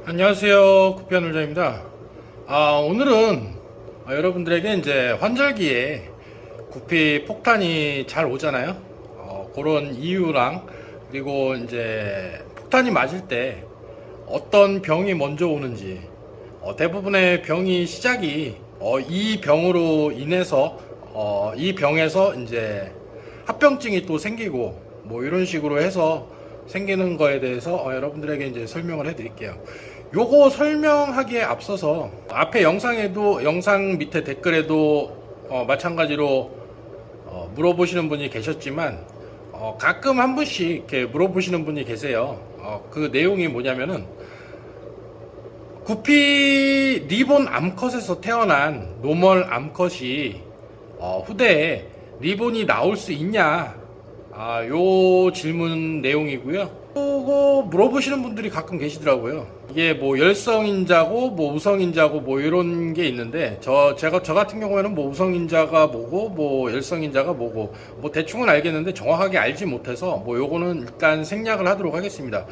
안녕하세요. 구피한울자입니다. 오늘은 여러분들에게 이제 환절기에 구피 폭탄이 잘 오잖아요. 그런 이유랑 그리고 이제 폭탄이 맞을 때 어떤 병이 먼저 오는지, 대부분의 병이 시작이 이 병으로 인해서 이 병에서 이제 합병증이 또 생기고 뭐 이런 식으로 해서 생기는 거에 대해서 여러분들에게 이제 설명을 해 드릴게요. 요거 설명하기에 앞서서 앞에 영상에도 영상 밑에 댓글에도 마찬가지로 물어보시는 분이 계셨지만 가끔 한 분씩 이렇게 물어보시는 분이 계세요. 그 내용이 뭐냐면은 구피 리본 암컷에서 태어난 노멀 암컷이 후대에 리본이 나올 수 있냐, 요 질문 내용이고요. 그거 물어보시는 분들이 가끔 계시더라고요. 이게 뭐 열성인자고 뭐 우성인자고 뭐 이런 게 있는데 저 같은 경우에는 뭐 우성인자가 뭐고 뭐 열성인자가 뭐고 뭐 대충은 알겠는데 정확하게 알지 못해서 뭐 요거는 일단 생략을 하도록 하겠습니다.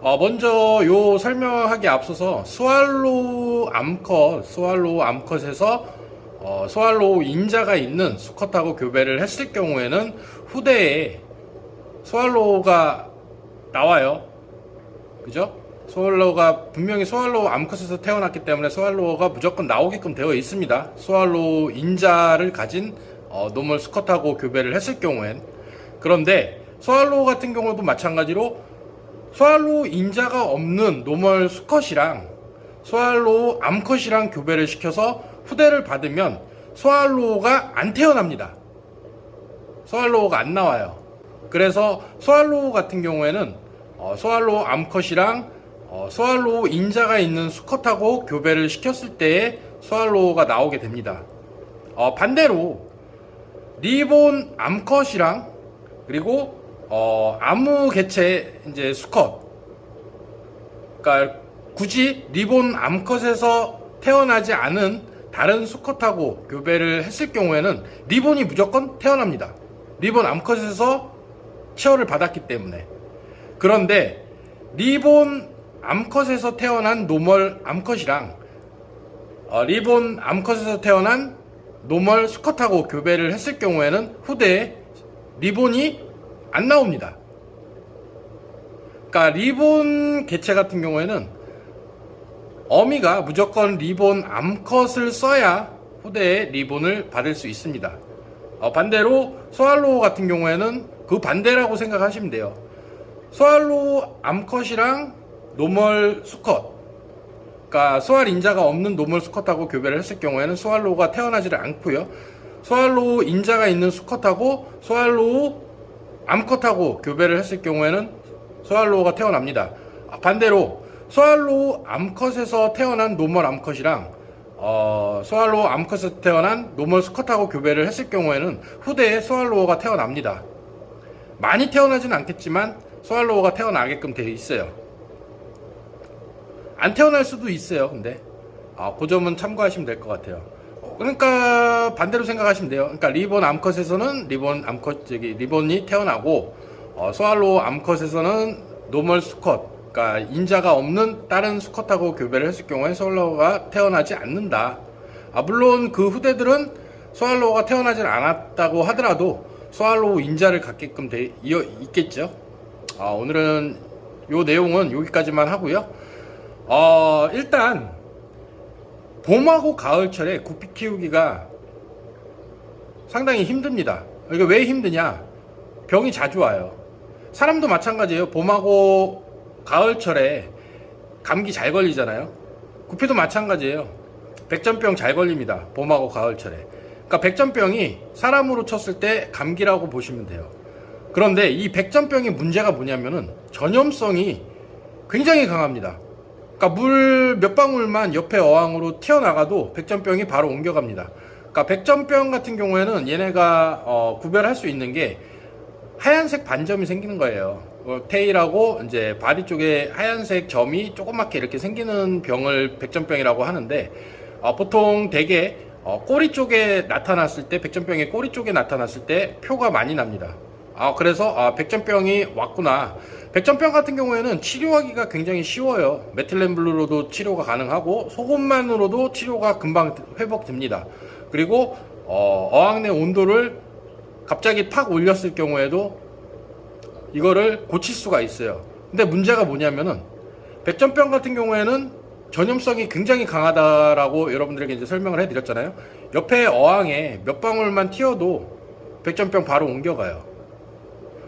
먼저 요 설명하기 앞서서 스왈로우 암컷에서 스왈로우 인자가 있는 수컷하고 교배를 했을 경우에는 후대에 스왈로우가 나와요. 그죠? 스왈로우가 분명히 스왈로우 암컷에서 태어났기 때문에 스왈로우가 무조건 나오게끔 되어 있습니다. 스왈로우 인자를 가진 노멀 수컷하고 교배를 했을 경우엔. 그런데 스왈로우 같은 경우도 마찬가지로 스왈로우 인자가 없는 노멀 수컷이랑 스왈로우 암컷이랑 교배를 시켜서 후대를 받으면 스왈로우가 안 태어납니다. 스왈로우가 안 나와요. 그래서 스왈로우 같은 경우에는 스왈로우 암컷이랑 스왈로우 인자가 있는 수컷하고 교배를 시켰을 때에 스왈로우가 나오게 됩니다. 반대로 리본 암컷이랑 그리고 아무 개체 이제 수컷, 그러니까 굳이 리본 암컷에서 태어나지 않은 다른 수컷하고 교배를 했을 경우에는 리본이 무조건 태어납니다. 리본 암컷에서 치어를 받았기 때문에. 그런데 리본 암컷에서 태어난 노멀 암컷이랑 리본 암컷에서 태어난 노멀 수컷하고 교배를 했을 경우에는 후대에 리본이 안 나옵니다. 그러니까 리본 개체 같은 경우에는 어미가 무조건 리본 암컷을 써야 후대에 리본을 받을 수 있습니다. 반대로 스왈로우 같은 경우에는 그 반대라고 생각하시면 돼요. 스왈로우 암컷이랑 노멀 수컷, 그러니까 스왈 인자가 없는 노멀 수컷하고 교배를 했을 경우에는 스왈로우가 태어나지를 않고요. 스왈로우 인자가 있는 수컷하고 스왈로우 암컷하고 교배를 했을 경우에는 스왈로우가 태어납니다. 반대로 스왈로우 암컷에서 태어난 노멀 암컷이랑 스왈로우 암컷에서 태어난 노멀 수컷하고 교배를 했을 경우에는 후대에 스왈로우가 태어납니다. 많이 태어나지는 않겠지만 스왈로우가 태어나게끔 되어 있어요. 안 태어날 수도 있어요. 근데 그 점은 참고하시면 될 것 같아요. 그러니까 반대로 생각하시면 돼요. 그러니까 리본 암컷에서는 리본이 태어나고 스왈로우 암컷에서는 노멀 수컷, 그러니까 인자가 없는 다른 수컷하고 교배를 했을 경우에 스왈로우가 태어나지 않는다. 물론 그 후대들은 스왈로우가 태어나지 않았다고 하더라도 스왈로우 인자를 갖게끔 돼 있겠죠. 오늘은 요 내용은 여기까지만 하고요. 일단 봄하고 가을철에 구피 키우기가 상당히 힘듭니다. 이게 왜 힘드냐? 병이 자주 와요. 사람도 마찬가지예요. 봄하고 가을철에 감기 잘 걸리잖아요. 구피도 마찬가지예요. 백전병 잘 걸립니다. 봄하고 가을철에. 그러니까 백전병이 사람으로 쳤을 때 감기라고 보시면 돼요. 그런데 이 백전병의 문제가 뭐냐면은 전염성이 굉장히 강합니다. 그러니까 물 몇 방울만 옆에 어항으로 튀어나가도 백전병이 바로 옮겨갑니다. 그러니까 백전병 같은 경우에는 얘네가 구별할 수 있는 게 하얀색 반점이 생기는 거예요. 테일하고 이제 바디 쪽에 하얀색 점이 조그맣게 이렇게 생기는 병을 백전병이라고 하는데 보통 대개 꼬리 쪽에 나타났을 때, 백전병이 꼬리 쪽에 나타났을 때 표가 많이 납니다. 그래서 백전병이 왔구나. 백전병 같은 경우에는 치료하기가 굉장히 쉬워요. 메틸렌블루로도 치료가 가능하고 소금만으로도 치료가 금방 회복됩니다. 그리고 어항 내 온도를 갑자기 팍 올렸을 경우에도 이거를 고칠 수가 있어요. 근데 문제가 뭐냐면은 백전병 같은 경우에는 전염성이 굉장히 강하다라고 여러분들에게 이제 설명을 해드렸잖아요. 옆에 어항에 몇 방울만 튀어도 백전병 바로 옮겨가요.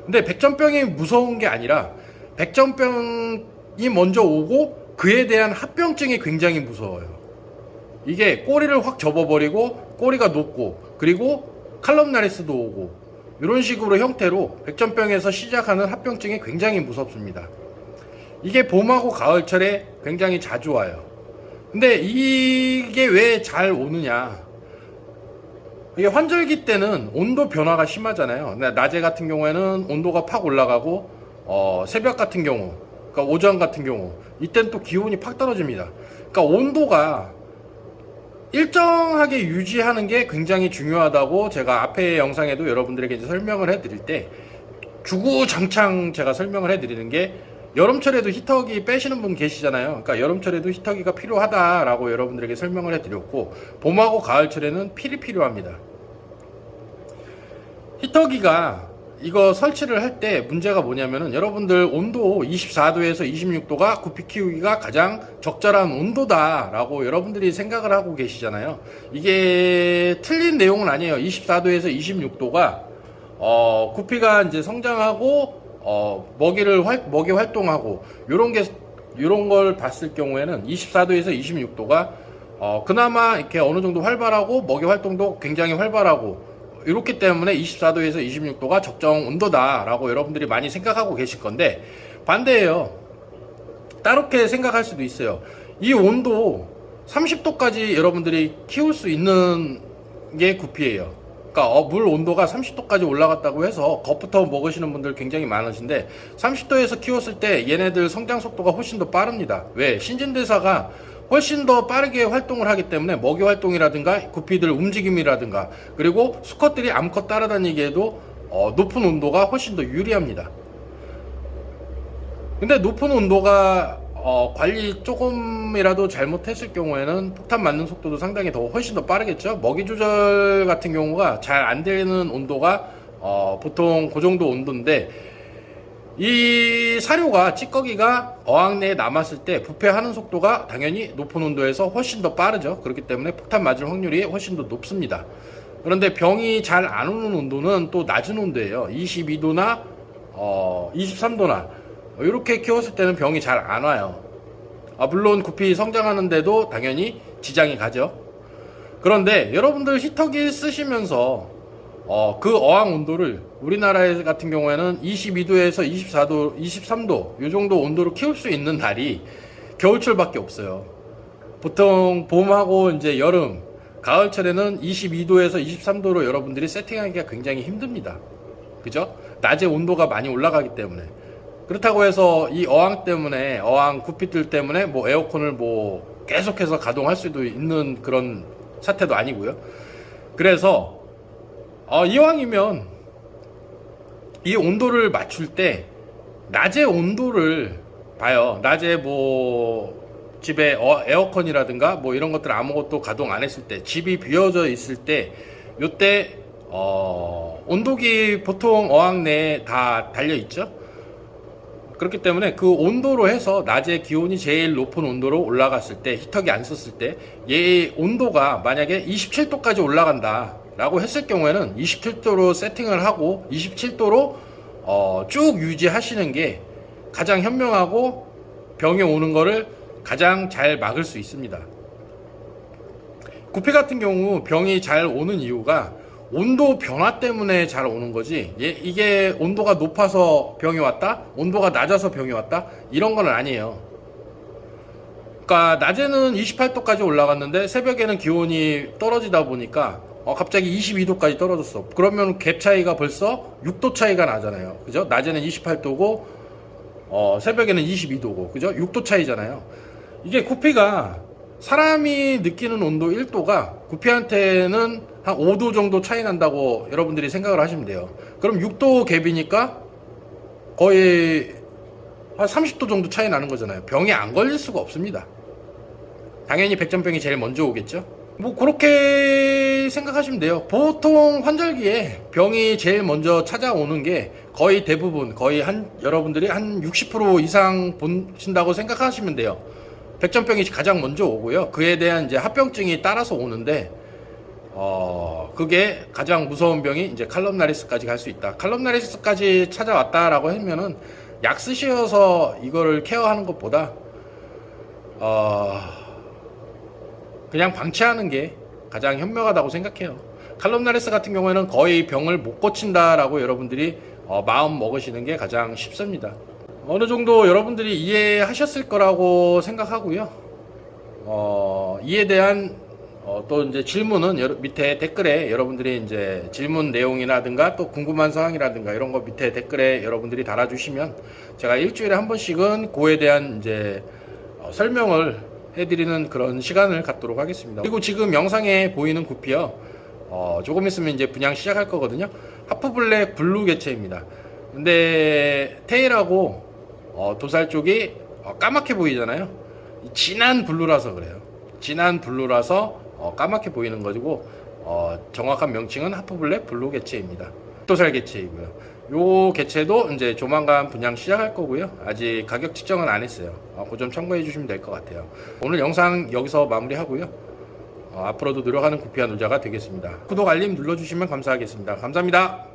근데 백전병이 무서운 게 아니라 백전병이 먼저 오고 그에 대한 합병증이 굉장히 무서워요. 이게 꼬리를 확 접어버리고 꼬리가 높고 그리고 칼럼나리스도 오고 이런 식으로 형태로 백전병에서 시작하는 합병증이 굉장히 무섭습니다. 이게 봄하고 가을철에 굉장히 자주 와요. 근데 이게 왜 잘 오느냐? 이게 환절기 때는 온도 변화가 심하잖아요. 낮에 같은 경우에는 온도가 팍 올라가고 새벽 같은 경우, 그러니까 오전 같은 경우 이때는 또 기온이 팍 떨어집니다. 그러니까 온도가 일정하게 유지하는 게 굉장히 중요하다고 제가 앞에 영상에도 여러분들에게 이제 설명을 해드릴 때 주구장창 제가 설명을 해드리는 게 여름철에도 히터기 빼시는 분 계시잖아요. 그러니까 여름철에도 히터기가 필요하다라고 여러분들에게 설명을 해드렸고 봄하고 가을철에는 필히 필요합니다. 히터기가 이거 설치를 할 때 문제가 뭐냐면은 여러분들 온도 24도에서 26도가 구피 키우기가 가장 적절한 온도다라고 여러분들이 생각을 하고 계시잖아요. 이게 틀린 내용은 아니에요. 24도에서 26도가 구피가 이제 성장하고 먹이 활동하고 요런 걸 봤을 경우에는 24도에서 26도가 그나마 이렇게 어느 정도 활발하고 먹이 활동도 굉장히 활발하고 이렇기 때문에 24도에서 26도가 적정 온도다라고 여러분들이 많이 생각하고 계실 건데 반대예요. 따롭게 생각할 수도 있어요. 이 온도 30도까지 여러분들이 키울 수 있는 게 구피예요. 그러니까 물 온도가 30도까지 올라갔다고 해서 겁부터 먹으시는 분들 굉장히 많으신데 30도에서 키웠을 때 얘네들 성장 속도가 훨씬 더 빠릅니다. 왜? 신진대사가 훨씬 더 빠르게 활동을 하기 때문에 먹이 활동이라든가 구피들 움직임이라든가 그리고 수컷들이 암컷 따라다니기에도 높은 온도가 훨씬 더 유리합니다. 근데 높은 온도가 관리 조금이라도 잘못했을 경우에는 폭탄 맞는 속도도 상당히 훨씬 더 빠르겠죠. 먹이 조절 같은 경우가 잘 안 되는 온도가 보통 그 정도 온도인데 이 사료가 찌꺼기가 어항 내에 남았을 때 부패하는 속도가 당연히 높은 온도에서 훨씬 더 빠르죠. 그렇기 때문에 폭탄 맞을 확률이 훨씬 더 높습니다. 그런데 병이 잘 안 오는 온도는 또 낮은 온도예요. 22도나 23도나 이렇게 키웠을 때는 병이 잘 안 와요. 물론 구피 성장하는데도 당연히 지장이 가죠. 그런데 여러분들 히터기 쓰시면서 그 어항 온도를 우리나라 같은 경우에는 22도에서 24도, 23도 이 정도 온도로 키울 수 있는 날이 겨울철밖에 없어요. 보통 봄하고 이제 여름, 가을철에는 22도에서 23도로 여러분들이 세팅하기가 굉장히 힘듭니다. 그죠? 낮에 온도가 많이 올라가기 때문에. 그렇다고 해서 이 어항 때문에, 어항 구피들 때문에 뭐 에어컨을 뭐 계속해서 가동할 수도 있는 그런 사태도 아니고요. 그래서 이왕이면 이 온도를 맞출 때 낮의 온도를 봐요. 낮에 뭐 집에 에어컨이라든가 뭐 이런 것들 아무것도 가동 안 했을 때 집이 비어져 있을 때 요때 온도기 보통 어항 내에 다 달려 있죠. 그렇기 때문에 그 온도로 해서 낮에 기온이 제일 높은 온도로 올라갔을 때 히터기 안 썼을 때 얘 온도가 만약에 27도까지 올라간다 라고 했을 경우에는 27도로 세팅을 하고 27도로 쭉 유지하시는 게 가장 현명하고 병이 오는 거를 가장 잘 막을 수 있습니다. 구피 같은 경우 병이 잘 오는 이유가 온도 변화 때문에 잘 오는 거지 이게 온도가 높아서 병이 왔다 온도가 낮아서 병이 왔다 이런 건 아니에요. 그러니까 낮에는 28도까지 올라갔는데 새벽에는 기온이 떨어지다 보니까 갑자기 22도까지 떨어졌어. 그러면 갭 차이가 벌써 6도 차이가 나잖아요. 그죠? 낮에는 28도고 새벽에는 22도고 그죠? 6도 차이잖아요. 이게 구피가 사람이 느끼는 온도 1도가 구피한테는 한 5도 정도 차이 난다고 여러분들이 생각을 하시면 돼요. 그럼 6도 갭이니까 거의 한 30도 정도 차이 나는 거잖아요. 병이 안 걸릴 수가 없습니다. 당연히 백전병이 제일 먼저 오겠죠. 뭐 그렇게 생각하시면 돼요. 보통 환절기에 병이 제일 먼저 찾아오는 게 거의 대부분 거의 여러분들이 한 60% 이상 보신다고 생각하시면 돼요. 백전병이 가장 먼저 오고요. 그에 대한 이제 합병증이 따라서 오는데 그게 가장 무서운 병이 이제 칼럼나리스까지 갈 수 있다. 칼럼나리스까지 찾아왔다라고 하면은 약 쓰셔서 이거를 케어하는 것보다 그냥 방치하는 게 가장 현명하다고 생각해요. 칼럼나리스 같은 경우에는 거의 병을 못 고친다라고 여러분들이 마음 먹으시는 게 가장 쉽습니다. 어느 정도 여러분들이 이해하셨을 거라고 생각하고요. 이에 대한 또 이제 질문은 밑에 댓글에 여러분들이 이제 질문 내용이라든가 또 궁금한 사항이라든가 이런 거 밑에 댓글에 여러분들이 달아주시면 제가 일주일에 한 번씩은 그에 대한 이제 설명을 해드리는 그런 시간을 갖도록 하겠습니다. 그리고 지금 영상에 보이는 구피요, 조금 있으면 이제 분양 시작할 거거든요. 하프블랙 블루 개체입니다. 근데 테일하고 도살 쪽이 까맣게 보이잖아요. 진한 블루라서 그래요. 진한 블루라서 까맣게 보이는 거고, 정확한 명칭은 하프블랙 블루 개체입니다. 도살 개체이고요. 요 개체도 이제 조만간 분양 시작할 거고요. 아직 가격 측정은 안 했어요. 그 점 참고해 주시면 될 것 같아요. 오늘 영상 여기서 마무리하고요. 앞으로도 노력하는 구피아 놀자가 되겠습니다. 구독 알림 눌러주시면 감사하겠습니다. 감사합니다.